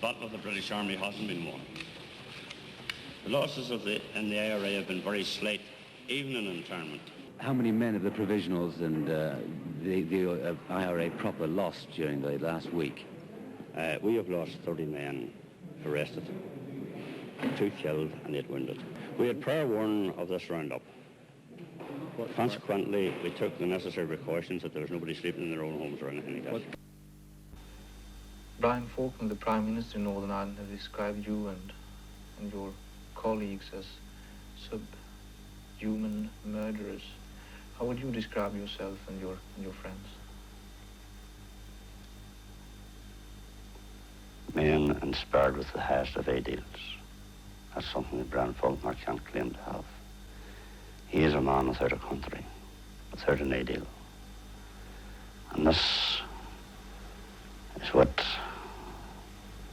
battle of the British Army hasn't been won. The losses in the IRA have been very slight, even in internment. How many men of the provisionals and the IRA proper lost during the last week? We have lost 30 men arrested, 2 killed and 8 wounded. We had prior warning of this roundup. Consequently, we took the necessary precautions that there was nobody sleeping in their own homes or anything like that. Brian Faulkner, the Prime Minister in Northern Ireland, has described you and your colleagues as subhuman murderers. How would you describe yourself and your friends? Men inspired with the highest of ideals. That's something that Brian Faulkner can't claim to have. He is a man without a country, without an ideal. And this is what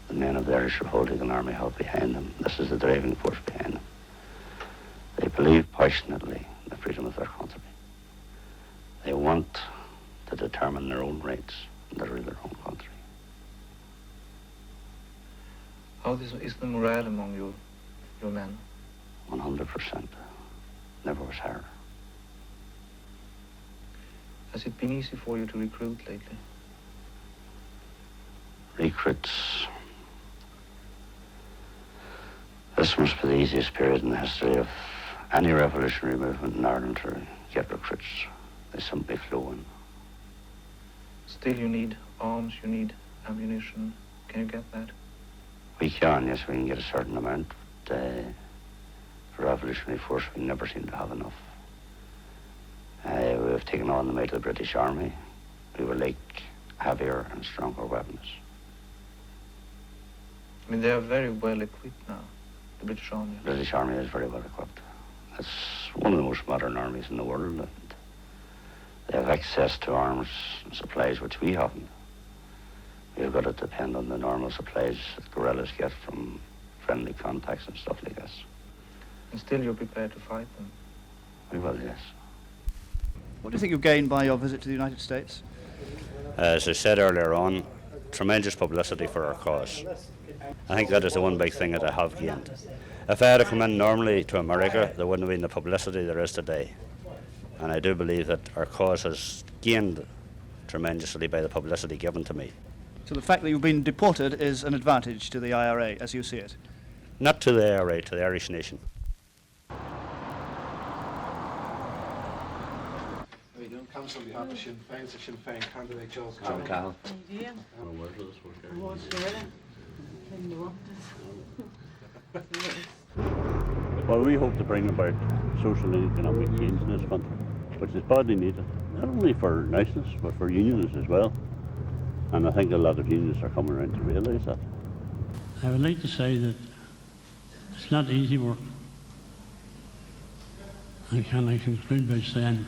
the men of the Irish Republican Army have behind them. This is the driving force behind them. They believe passionately in the freedom of their country. They want to determine their own rights and to rule their own country. How is the morale among your men? 100%. Never was higher. Has it been easy for you to recruit lately? Recruits. This must be the easiest period in the history of any revolutionary movement in Ireland to get recruits. They simply flow in. Still, you need arms, you need ammunition. Can you get that? We can, yes, we can get a certain amount. But, for revolutionary force, we never seem to have enough. We've taken on the might of the British Army. We would like heavier and stronger weapons. I mean, they are very well equipped now, the British Army. The British Army is very well equipped. It's one of the most modern armies in the world, and they have access to arms and supplies which we haven't. We've got to depend on the normal supplies that guerrillas get from friendly contacts and stuff like this. And still you're prepared to fight them? We will, yes. What do you think you've gained by your visit to the United States? As I said earlier on, tremendous publicity for our cause. I think that is the one big thing that I have gained. If I had to come in normally to America, there wouldn't have been the publicity there is today. And I do believe that our cause has gained tremendously by the publicity given to me. So the fact that you've been deported is an advantage to the IRA, as you see it? Not to the IRA, to the Irish nation. How you doing? Council on behalf of Sinn Féin, the Sinn Féin candidate Joe John Cahill. Well, we hope to bring about social and economic change in this country, which is badly needed, not only for nationalists, but for unionists as well. And I think a lot of unionists are coming around to realise that. I would like to say that it's not easy work. And can I conclude by saying,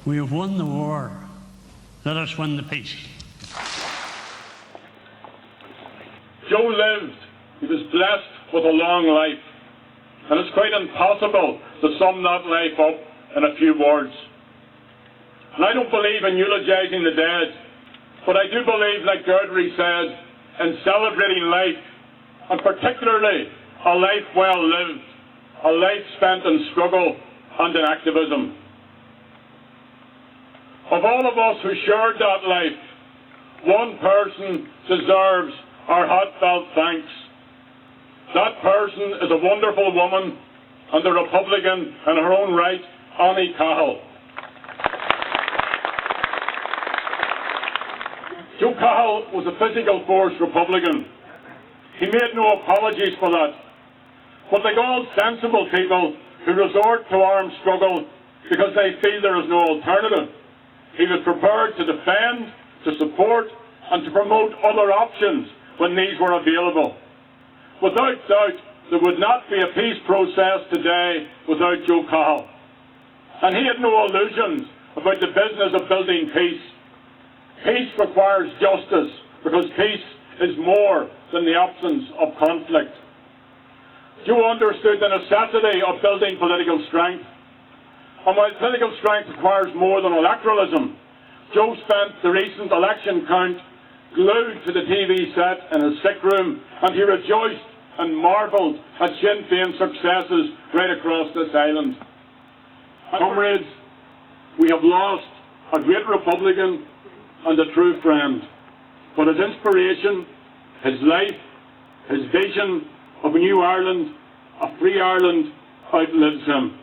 we have won the war, let us win the peace. Joe lived. He was blessed with a long life. And it's quite impossible to sum that life up in a few words. And I don't believe in eulogizing the dead, but I do believe, like Gurdry said, in celebrating life, and particularly a life well lived, a life spent in struggle and in activism. Of all of us who shared that life, one person deserves our heartfelt thanks. That person is a wonderful woman and a Republican in her own right, Annie Cahill. Joe Cahill was a physical force Republican. He made no apologies for that. But like all sensible people who resort to armed struggle because they feel there is no alternative, he was prepared to defend, to support, and to promote other options when these were available. Without doubt, there would not be a peace process today without Joe Cahill. And he had no illusions about the business of building peace. Peace requires justice, because peace is more than the absence of conflict. Joe understood the necessity of building political strength. And while political strength requires more than electoralism, Joe spent the recent election count glued to the TV set in his sick room, and he rejoiced and marvelled at Sinn Féin's successes right across this island. Comrades, we have lost a great Republican and a true friend, but his inspiration, his life, his vision of a new Ireland, a free Ireland, outlives him.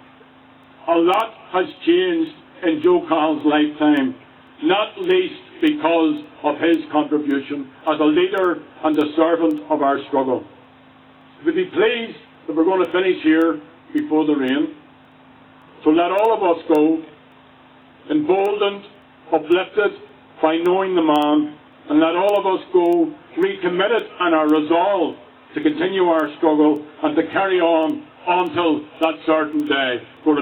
A lot has changed in Joe Cahill's lifetime, not least because of his contribution as a leader and a servant of our struggle. We'd be pleased that we're going to finish here before the rain. So let all of us go, emboldened, uplifted by knowing the man, and let all of us go recommitted in our resolve to continue our struggle and to carry on until that certain day. For the